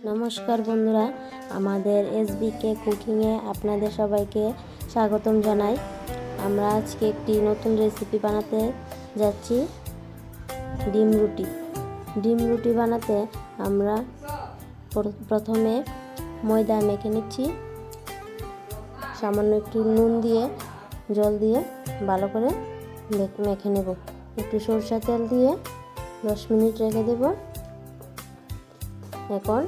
নমস্কার বন্ধুরা, আমাদের এসবিকে কুকিংয়ে আপনাদের সবাইকে স্বাগতম জানাই। আমরা আজকে একটি নতুন রেসিপি বানাতে যাচ্ছি, ডিম রুটি বানাতে আমরা প্রথমে ময়দা মেখে নিচ্ছি। সামান্য একটু নুন দিয়ে জল দিয়ে ভালো করে মেখে নেব। একটু সরষের তেল দিয়ে 10 মিনিট রেখে দেব। এখন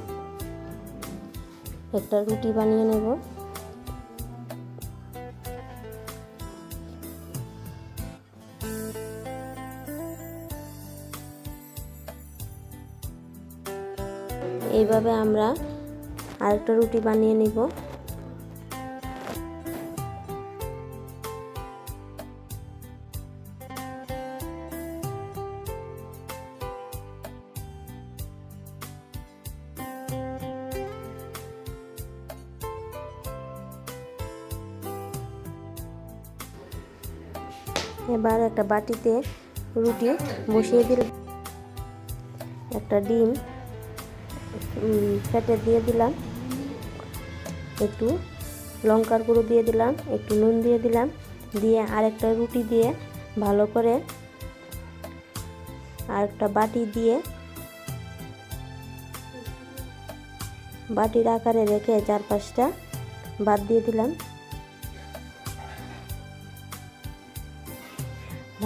একটা রুটি বানিয়ে নেব। এইভাবে আমরা আরেকটা রুটি বানিয়ে নিব। এবার একটা বাটিতে রুটি বসিয়ে দিলাম। একটা ডিম ফেটে দিয়ে দিলাম, একটু লঙ্কার গুঁড়ো দিয়ে দিলাম, একটু নুন দিয়ে দিলাম, দিয়ে আরেকটা রুটি দিয়ে ভালো করে আরেকটা বাটি দিয়ে বাটির আকারে রেখে 4-5টা বাদ দিয়ে দিলাম।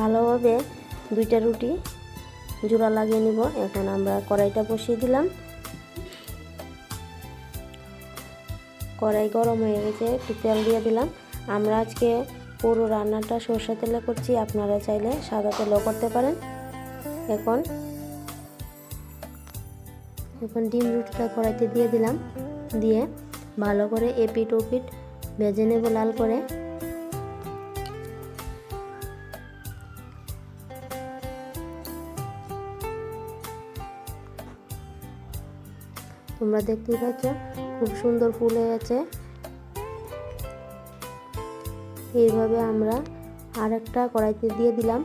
ভালোভাবে 2টা রুটি জোড়া লাগিয়ে নিব। এখন আমরা কড়াইটা বসিয়ে দিলাম। কড়াই গরম হয়ে গেছে, একটু তেল দিয়ে দিলাম। আমরা আজকে পুরো রান্নাটা সরষের তেলে করছি, আপনারা চাইলে সাদা তেলেও করতে পারেন। এখন ডিম রুটিটা কড়াইতে দিয়ে দিলাম, দিয়ে ভালো করে এপিট ওপিট ভেজে নেব লাল করে। তোমরা দেখতেই পাচ্ছ খুব সুন্দর ফুল হয়ে আছে। এইভাবে আমরা আরেকটা কড়াইতে দিয়ে দিলাম।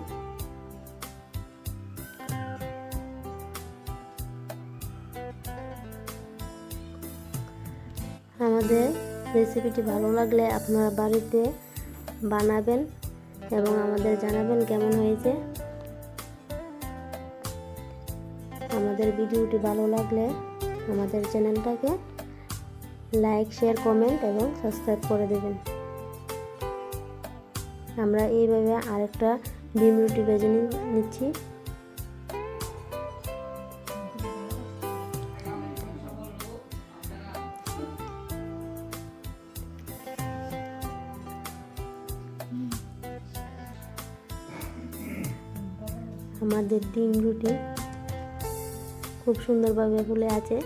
আমাদের রেসিপিটি ভালো লাগলে আপনারা বাড়িতে বানাবেন এবং আমাদের জানাবেন কেমন হয়েছে। আমাদের ভিডিওটি ভালো লাগলে আমাদের চ্যানেলটাকে লাইক, শেয়ার, কমেন্ট এবং সাবস্ক্রাইব করে দেবেন। আমরা এইভাবে আরেকটা ডিম রুটি ভেজে নিচ্ছি। আমাদের ডিম রুটি খুব সুন্দরভাবে ফুলে আছে।